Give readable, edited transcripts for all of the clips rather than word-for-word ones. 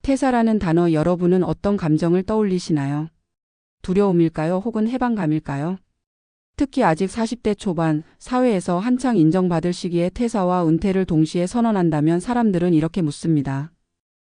퇴사라는 단어 여러분은 어떤 감정을 떠올리시나요? 두려움일까요? 혹은 해방감일까요? 특히 아직 40대 초반, 사회에서 한창 인정받을 시기에 퇴사와 은퇴를 동시에 선언한다면 사람들은 이렇게 묻습니다.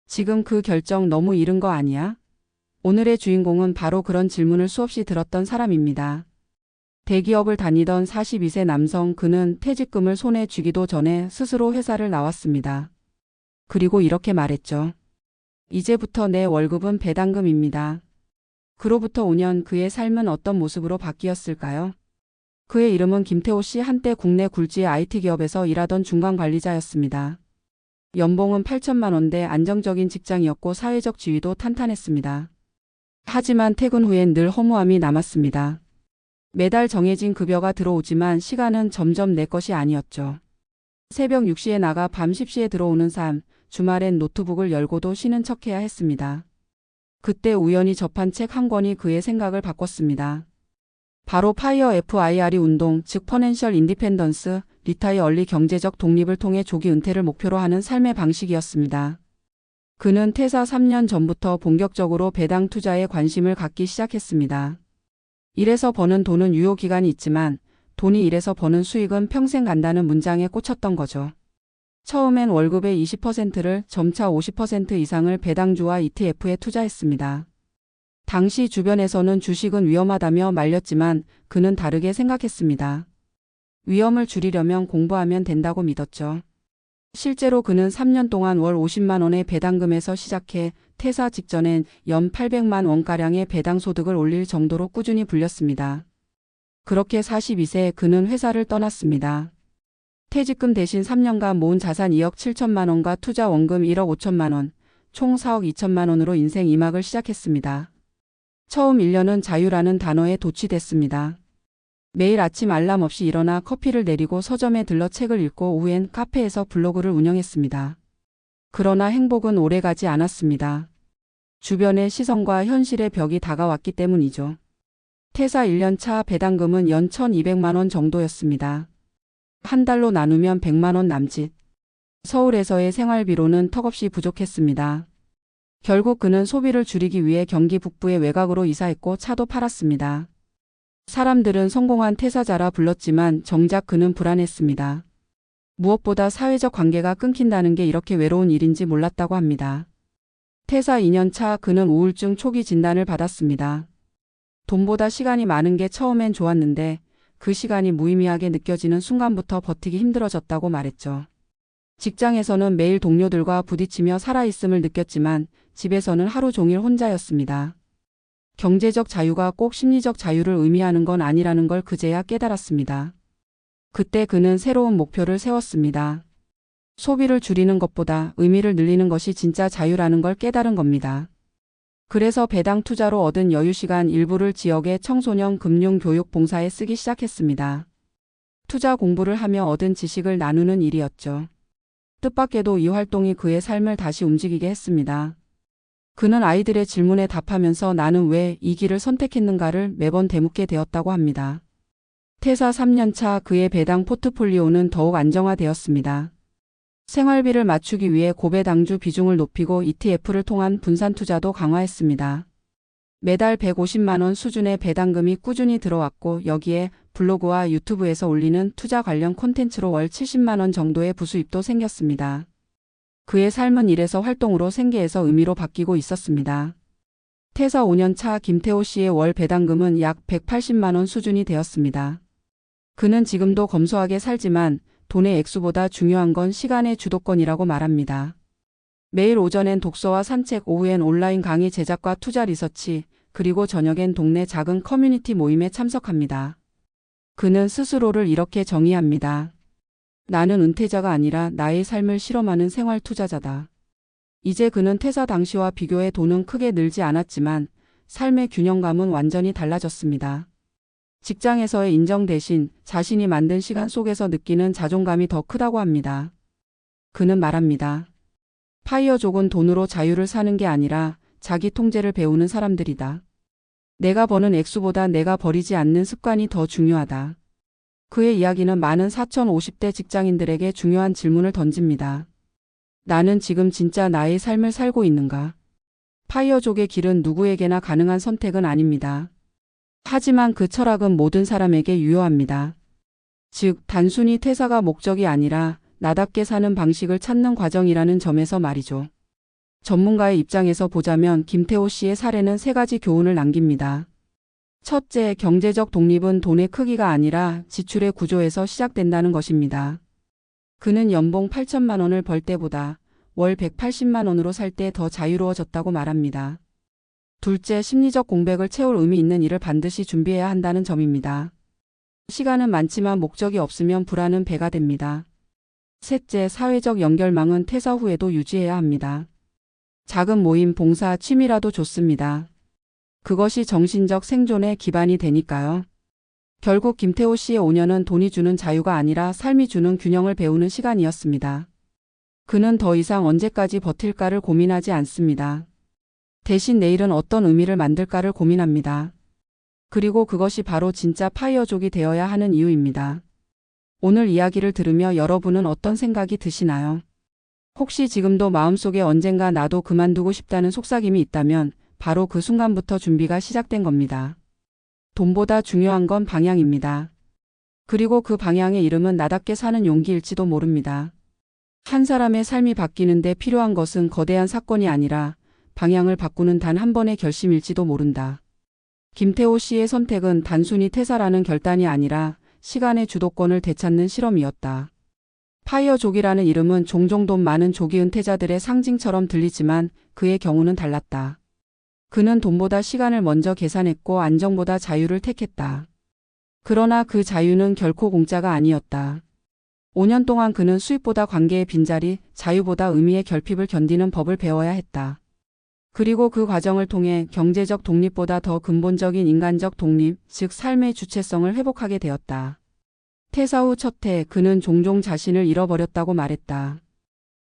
지금 그 결정 너무 이른 거 아니야? 오늘의 주인공은 바로 그런 질문을 수없이 들었던 사람입니다. 대기업을 다니던 42세 남성, 그는 퇴직금을 손에 쥐기도 전에 스스로 회사를 나왔습니다. 그리고 이렇게 말했죠. 이제부터 내 월급은 배당금입니다. 그로부터 5년 그의 삶은 어떤 모습으로 바뀌었을까요? 그의 이름은 김태호 씨, 한때 국내 굴지의 IT 기업에서 일하던 중간 관리자였습니다. 연봉은 8천만 원대 안정적인 직장이었고 사회적 지위도 탄탄했습니다. 하지만 퇴근 후엔 늘 허무함이 남았습니다. 매달 정해진 급여가 들어오지만 시간은 점점 내 것이 아니었죠. 새벽 6시에 나가 밤 10시에 들어오는 삶, 주말엔 노트북을 열고도 쉬는 척해야 했습니다. 그때 우연히 접한 책 한 권이 그의 생각을 바꿨습니다. 바로 파이어 FIRE 운동, 즉 퍼넨셜 인디펜던스, 리타이어 얼리, 경제적 독립을 통해 조기 은퇴를 목표로 하는 삶의 방식이었습니다. 그는 퇴사 3년 전부터 본격적으로 배당 투자에 관심을 갖기 시작했습니다. 일해서 버는 돈은 유효기간이 있지만 돈이 일해서 버는 수익은 평생 간다는 문장에 꽂혔던 거죠. 처음엔 월급의 20%를 점차 50% 이상을 배당주와 ETF에 투자했습니다. 당시 주변에서는 주식은 위험하다며 말렸지만 그는 다르게 생각했습니다. 위험을 줄이려면 공부하면 된다고 믿었죠. 실제로 그는 3년 동안 월 50만 원의 배당금에서 시작해 퇴사 직전엔 연 800만 원가량의 배당 소득을 올릴 정도로 꾸준히 불렸습니다. 그렇게 42세에 그는 회사를 떠났습니다. 퇴직금 대신 3년간 모은 자산 2억 7천만 원과 투자 원금 1억 5천만 원, 총 4억 2천만 원으로 인생 2막을 시작했습니다. 처음 1년은 자유라는 단어에 도취됐습니다. 매일 아침 알람 없이 일어나 커피를 내리고 서점에 들러 책을 읽고 오후엔 카페에서 블로그를 운영했습니다. 그러나 행복은 오래가지 않았습니다. 주변의 시선과 현실의 벽이 다가왔기 때문이죠. 퇴사 1년 차 배당금은 연 1,200만 원 정도였습니다. 한 달로 나누면 100만 원 남짓. 서울에서의 생활비로는 턱없이 부족했습니다. 결국 그는 소비를 줄이기 위해 경기 북부의 외곽으로 이사했고 차도 팔았습니다. 사람들은 성공한 퇴사자라 불렀지만 정작 그는 불안했습니다. 무엇보다 사회적 관계가 끊긴다는 게 이렇게 외로운 일인지 몰랐다고 합니다. 퇴사 2년 차 그는 우울증 초기 진단을 받았습니다. 돈보다 시간이 많은 게 처음엔 좋았는데 그 시간이 무의미하게 느껴지는 순간부터 버티기 힘들어졌다고 말했죠. 직장에서는 매일 동료들과 부딪히며 살아있음을 느꼈지만 집에서는 하루 종일 혼자였습니다. 경제적 자유가 꼭 심리적 자유를 의미하는 건 아니라는 걸 그제야 깨달았습니다. 그때 그는 새로운 목표를 세웠습니다. 소비를 줄이는 것보다 의미를 늘리는 것이 진짜 자유라는 걸 깨달은 겁니다. 그래서 배당 투자로 얻은 여유시간 일부를 지역의 청소년 금융 교육 봉사에 쓰기 시작했습니다. 투자 공부를 하며 얻은 지식을 나누는 일이었죠. 뜻밖에도 이 활동이 그의 삶을 다시 움직이게 했습니다. 그는 아이들의 질문에 답하면서 나는 왜 이 길을 선택했는가를 매번 되묻게 되었다고 합니다. 퇴사 3년 차 그의 배당 포트폴리오는 더욱 안정화되었습니다. 생활비를 맞추기 위해 고배당주 비중을 높이고 ETF를 통한 분산 투자도 강화했습니다. 매달 150만 원 수준의 배당금이 꾸준히 들어왔고 여기에 블로그와 유튜브에서 올리는 투자 관련 콘텐츠로 월 70만 원 정도의 부수입도 생겼습니다. 그의 삶은 일에서 활동으로 생계에서 의미로 바뀌고 있었습니다. 퇴사 5년 차 김태호 씨의 월 배당금은 약 180만 원 수준이 되었습니다. 그는 지금도 검소하게 살지만 돈의 액수보다 중요한 건 시간의 주도권이라고 말합니다. 매일 오전엔 독서와 산책, 오후엔 온라인 강의 제작과 투자 리서치, 그리고 저녁엔 동네 작은 커뮤니티 모임에 참석합니다. 그는 스스로를 이렇게 정의합니다. 나는 은퇴자가 아니라 나의 삶을 실험하는 생활 투자자다. 이제 그는 퇴사 당시와 비교해 돈은 크게 늘지 않았지만 삶의 균형감은 완전히 달라졌습니다. 직장에서의 인정 대신 자신이 만든 시간 속에서 느끼는 자존감이 더 크다고 합니다. 그는 말합니다. 파이어족은 돈으로 자유를 사는 게 아니라 자기 통제를 배우는 사람들이다. 내가 버는 액수보다 내가 버리지 않는 습관이 더 중요하다. 그의 이야기는 많은 4050대 직장인들에게 중요한 질문을 던집니다. 나는 지금 진짜 나의 삶을 살고 있는가? 파이어족의 길은 누구에게나 가능한 선택은 아닙니다. 하지만 그 철학은 모든 사람에게 유효합니다. 즉, 단순히 퇴사가 목적이 아니라 나답게 사는 방식을 찾는 과정이라는 점에서 말이죠. 전문가의 입장에서 보자면 김태호 씨의 사례는 세 가지 교훈을 남깁니다. 첫째, 경제적 독립은 돈의 크기가 아니라 지출의 구조에서 시작된다는 것입니다. 그는 연봉 8천만 원을 벌 때보다 월 180만 원으로 살 때 더 자유로워졌다고 말합니다. 둘째, 심리적 공백을 채울 의미 있는 일을 반드시 준비해야 한다는 점입니다. 시간은 많지만 목적이 없으면 불안은 배가 됩니다. 셋째, 사회적 연결망은 퇴사 후에도 유지해야 합니다. 작은 모임, 봉사, 취미라도 좋습니다. 그것이 정신적 생존의 기반이 되니까요. 결국 김태호 씨의 5년은 돈이 주는 자유가 아니라 삶이 주는 균형을 배우는 시간이었습니다. 그는 더 이상 언제까지 버틸까를 고민하지 않습니다. 대신 내일은 어떤 의미를 만들까를 고민합니다. 그리고 그것이 바로 진짜 파이어족이 되어야 하는 이유입니다. 오늘 이야기를 들으며 여러분은 어떤 생각이 드시나요? 혹시 지금도 마음속에 언젠가 나도 그만두고 싶다는 속삭임이 있다면 바로 그 순간부터 준비가 시작된 겁니다. 돈보다 중요한 건 방향입니다. 그리고 그 방향의 이름은 나답게 사는 용기일지도 모릅니다. 한 사람의 삶이 바뀌는데 필요한 것은 거대한 사건이 아니라 방향을 바꾸는 단 한 번의 결심일지도 모른다. 김태호 씨의 선택은 단순히 퇴사라는 결단이 아니라 시간의 주도권을 되찾는 실험이었다. 파이어족이라는 이름은 종종 돈 많은 조기 은퇴자들의 상징처럼 들리지만 그의 경우는 달랐다. 그는 돈보다 시간을 먼저 계산했고 안정보다 자유를 택했다. 그러나 그 자유는 결코 공짜가 아니었다. 5년 동안 그는 수입보다 관계의 빈자리, 자유보다 의미의 결핍을 견디는 법을 배워야 했다. 그리고 그 과정을 통해 경제적 독립보다 더 근본적인 인간적 독립, 즉 삶의 주체성을 회복하게 되었다. 퇴사 후 첫 해 그는 종종 자신을 잃어버렸다고 말했다.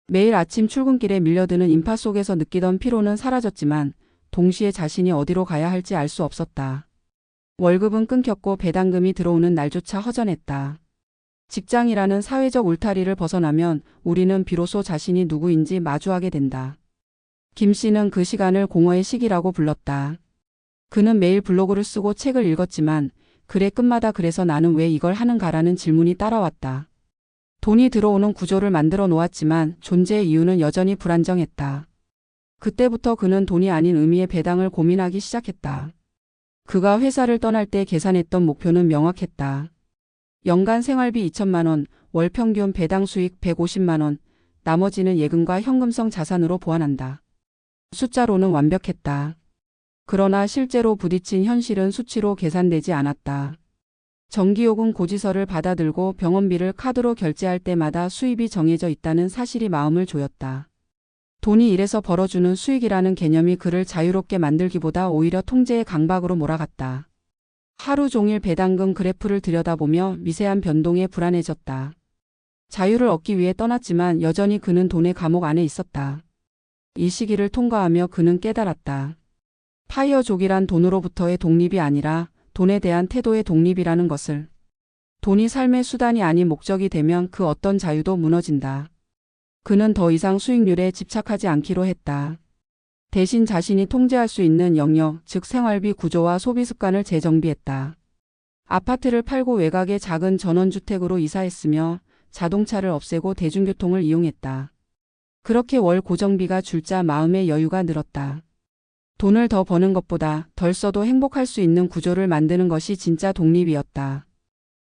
매일 아침 출근길에 밀려드는 인파 속에서 느끼던 피로는 사라졌지만 동시에 자신이 어디로 가야 할지 알 수 없었다. 월급은 끊겼고 배당금이 들어오는 날조차 허전했다. 직장이라는 사회적 울타리를 벗어나면 우리는 비로소 자신이 누구인지 마주하게 된다. 김 씨는 그 시간을 공허의 시기라고 불렀다. 그는 매일 블로그를 쓰고 책을 읽었지만 글의 끝마다 그래서 나는 왜 이걸 하는가라는 질문이 따라왔다. 돈이 들어오는 구조를 만들어 놓았지만 존재의 이유는 여전히 불안정했다. 그때부터 그는 돈이 아닌 의미의 배당을 고민하기 시작했다. 그가 회사를 떠날 때 계산했던 목표는 명확했다. 연간 생활비 2천만 원, 월 평균 배당 수익 150만 원, 나머지는 예금과 현금성 자산으로 보완한다. 숫자로는 완벽했다. 그러나 실제로 부딪힌 현실은 수치로 계산되지 않았다. 전기요금 고지서를 받아들고 병원비를 카드로 결제할 때마다 수입이 정해져 있다는 사실이 마음을 조였다. 돈이 일해서 벌어주는 수익이라는 개념이 그를 자유롭게 만들기보다 오히려 통제의 강박으로 몰아갔다. 하루 종일 배당금 그래프를 들여다보며 미세한 변동에 불안해졌다. 자유를 얻기 위해 떠났지만 여전히 그는 돈의 감옥 안에 있었다. 이 시기를 통과하며 그는 깨달았다. 파이어족이란 돈으로부터의 독립이 아니라 돈에 대한 태도의 독립이라는 것을. 돈이 삶의 수단이 아닌 목적이 되면 그 어떤 자유도 무너진다. 그는 더 이상 수익률에 집착하지 않기로 했다. 대신 자신이 통제할 수 있는 영역, 즉 생활비 구조와 소비 습관을 재정비했다. 아파트를 팔고 외곽의 작은 전원주택으로 이사했으며 자동차를 없애고 대중교통을 이용했다. 그렇게 월 고정비가 줄자 마음의 여유가 늘었다. 돈을 더 버는 것보다 덜 써도 행복할 수 있는 구조를 만드는 것이 진짜 독립이었다.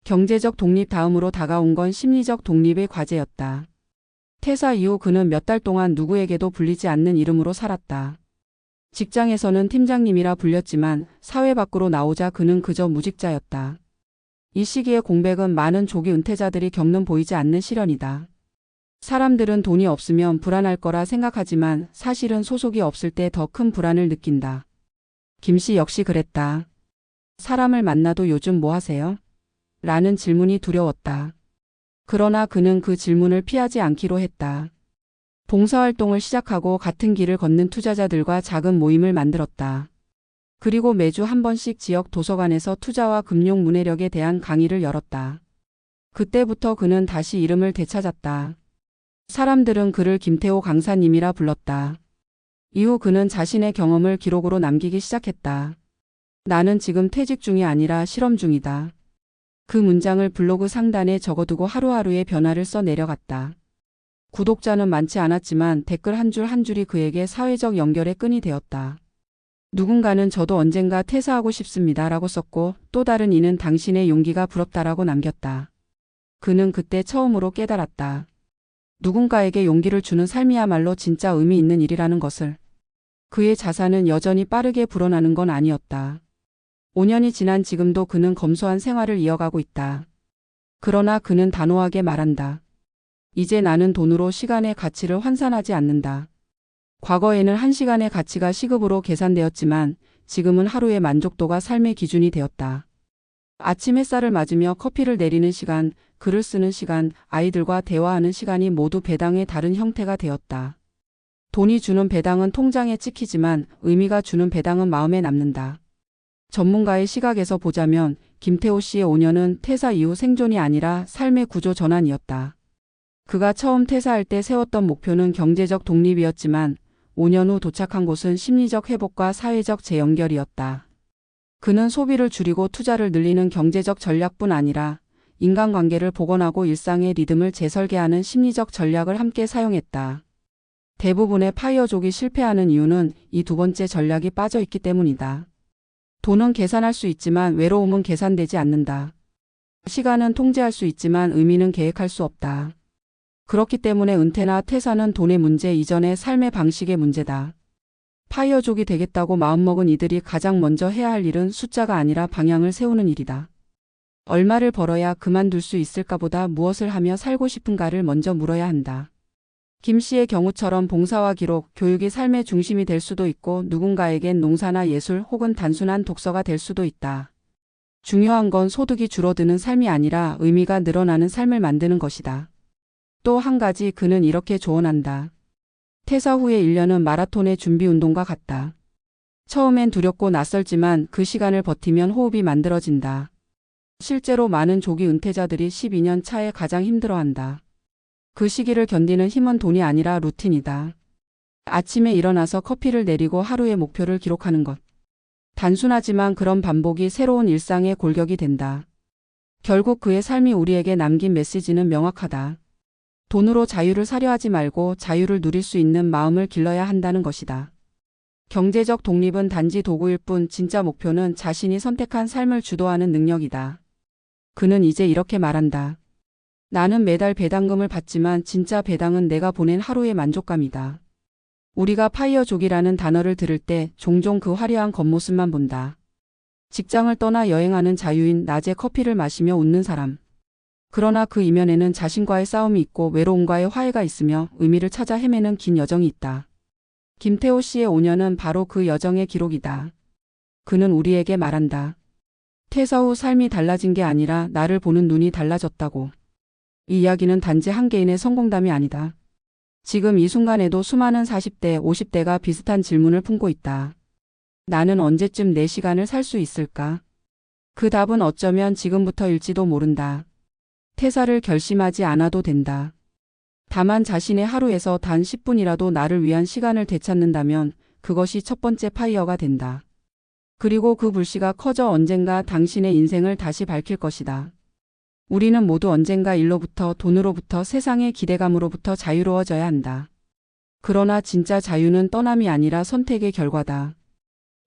경제적 독립 다음으로 다가온 건 심리적 독립의 과제였다. 퇴사 이후 그는 몇 달 동안 누구에게도 불리지 않는 이름으로 살았다. 직장에서는 팀장님이라 불렸지만 사회 밖으로 나오자 그는 그저 무직자였다. 이 시기의 공백은 많은 조기 은퇴자들이 겪는 보이지 않는 시련이다. 사람들은 돈이 없으면 불안할 거라 생각하지만 사실은 소속이 없을 때 더 큰 불안을 느낀다. 김 씨 역시 그랬다. 사람을 만나도 요즘 뭐 하세요? 라는 질문이 두려웠다. 그러나 그는 그 질문을 피하지 않기로 했다. 봉사활동을 시작하고 같은 길을 걷는 투자자들과 작은 모임을 만들었다. 그리고 매주 한 번씩 지역 도서관에서 투자와 금융 문해력에 대한 강의를 열었다. 그때부터 그는 다시 이름을 되찾았다. 사람들은 그를 김태호 강사님이라 불렀다. 이후 그는 자신의 경험을 기록으로 남기기 시작했다. 나는 지금 퇴직 중이 아니라 실험 중이다. 그 문장을 블로그 상단에 적어두고 하루하루의 변화를 써 내려갔다. 구독자는 많지 않았지만 댓글 한 줄 한 줄이 그에게 사회적 연결의 끈이 되었다. 누군가는 저도 언젠가 퇴사하고 싶습니다 라고 썼고 또 다른 이는 당신의 용기가 부럽다라고 남겼다. 그는 그때 처음으로 깨달았다. 누군가에게 용기를 주는 삶이야말로 진짜 의미 있는 일이라는 것을. 그의 자산은 여전히 빠르게 불어나는 건 아니었다. 5년이 지난 지금도 그는 검소한 생활을 이어가고 있다. 그러나 그는 단호하게 말한다. 이제 나는 돈으로 시간의 가치를 환산하지 않는다. 과거에는 1시간의 가치가 시급으로 계산되었지만 지금은 하루의 만족도가 삶의 기준이 되었다. 아침 햇살을 맞으며 커피를 내리는 시간, 글을 쓰는 시간, 아이들과 대화하는 시간이 모두 배당의 다른 형태가 되었다. 돈이 주는 배당은 통장에 찍히지만 의미가 주는 배당은 마음에 남는다. 전문가의 시각에서 보자면 김태호 씨의 5년은 퇴사 이후 생존이 아니라 삶의 구조 전환이었다. 그가 처음 퇴사할 때 세웠던 목표는 경제적 독립이었지만 5년 후 도착한 곳은 심리적 회복과 사회적 재연결이었다. 그는 소비를 줄이고 투자를 늘리는 경제적 전략뿐 아니라 인간관계를 복원하고 일상의 리듬을 재설계하는 심리적 전략을 함께 사용했다. 대부분의 파이어족이 실패하는 이유는 이 두 번째 전략이 빠져 있기 때문이다. 돈은 계산할 수 있지만 외로움은 계산되지 않는다. 시간은 통제할 수 있지만 의미는 계획할 수 없다. 그렇기 때문에 은퇴나 퇴사는 돈의 문제 이전의 삶의 방식의 문제다. 파이어족이 되겠다고 마음먹은 이들이 가장 먼저 해야 할 일은 숫자가 아니라 방향을 세우는 일이다. 얼마를 벌어야 그만둘 수 있을까 보다 무엇을 하며 살고 싶은가를 먼저 물어야 한다. 김 씨의 경우처럼 봉사와 기록, 교육이 삶의 중심이 될 수도 있고 누군가에겐 농사나 예술 혹은 단순한 독서가 될 수도 있다. 중요한 건 소득이 줄어드는 삶이 아니라 의미가 늘어나는 삶을 만드는 것이다. 또 한 가지 그는 이렇게 조언한다. 퇴사 후의 1년은 마라톤의 준비 운동과 같다. 처음엔 두렵고 낯설지만 그 시간을 버티면 호흡이 만들어진다. 실제로 많은 조기 은퇴자들이 12년 차에 가장 힘들어한다. 그 시기를 견디는 힘은 돈이 아니라 루틴이다. 아침에 일어나서 커피를 내리고 하루의 목표를 기록하는 것. 단순하지만 그런 반복이 새로운 일상의 골격이 된다. 결국 그의 삶이 우리에게 남긴 메시지는 명확하다. 돈으로 자유를 사려 하지 말고 자유를 누릴 수 있는 마음을 길러야 한다는 것이다. 경제적 독립은 단지 도구일 뿐 진짜 목표는 자신이 선택한 삶을 주도하는 능력이다. 그는 이제 이렇게 말한다. 나는 매달 배당금을 받지만 진짜 배당은 내가 보낸 하루의 만족감이다. 우리가 파이어족이라는 단어를 들을 때 종종 그 화려한 겉모습만 본다. 직장을 떠나 여행하는 자유인, 낮에 커피를 마시며 웃는 사람. 그러나 그 이면에는 자신과의 싸움이 있고 외로움과의 화해가 있으며 의미를 찾아 헤매는 긴 여정이 있다. 김태호 씨의 5년은 바로 그 여정의 기록이다. 그는 우리에게 말한다. 퇴사 후 삶이 달라진 게 아니라 나를 보는 눈이 달라졌다고. 이 이야기는 단지 한 개인의 성공담이 아니다. 지금 이 순간에도 수많은 40대, 50대가 비슷한 질문을 품고 있다. 나는 언제쯤 내 시간을 살 수 있을까? 그 답은 어쩌면 지금부터일지도 모른다. 퇴사를 결심하지 않아도 된다. 다만 자신의 하루에서 단 10분이라도 나를 위한 시간을 되찾는다면 그것이 첫 번째 파이어가 된다. 그리고 그 불씨가 커져 언젠가 당신의 인생을 다시 밝힐 것이다. 우리는 모두 언젠가 일로부터, 돈으로부터, 세상의 기대감으로부터 자유로워져야 한다. 그러나 진짜 자유는 떠남이 아니라 선택의 결과다.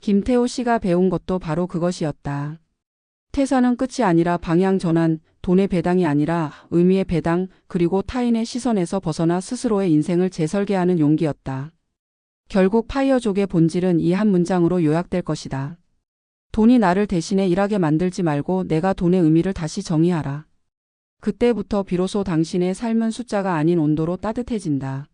김태호 씨가 배운 것도 바로 그것이었다. 퇴사는 끝이 아니라 방향 전환, 돈의 배당이 아니라 의미의 배당, 그리고 타인의 시선에서 벗어나 스스로의 인생을 재설계하는 용기였다. 결국 파이어족의 본질은 이 한 문장으로 요약될 것이다. 돈이 나를 대신해 일하게 만들지 말고 내가 돈의 의미를 다시 정의하라. 그때부터 비로소 당신의 삶은 숫자가 아닌 온도로 따뜻해진다.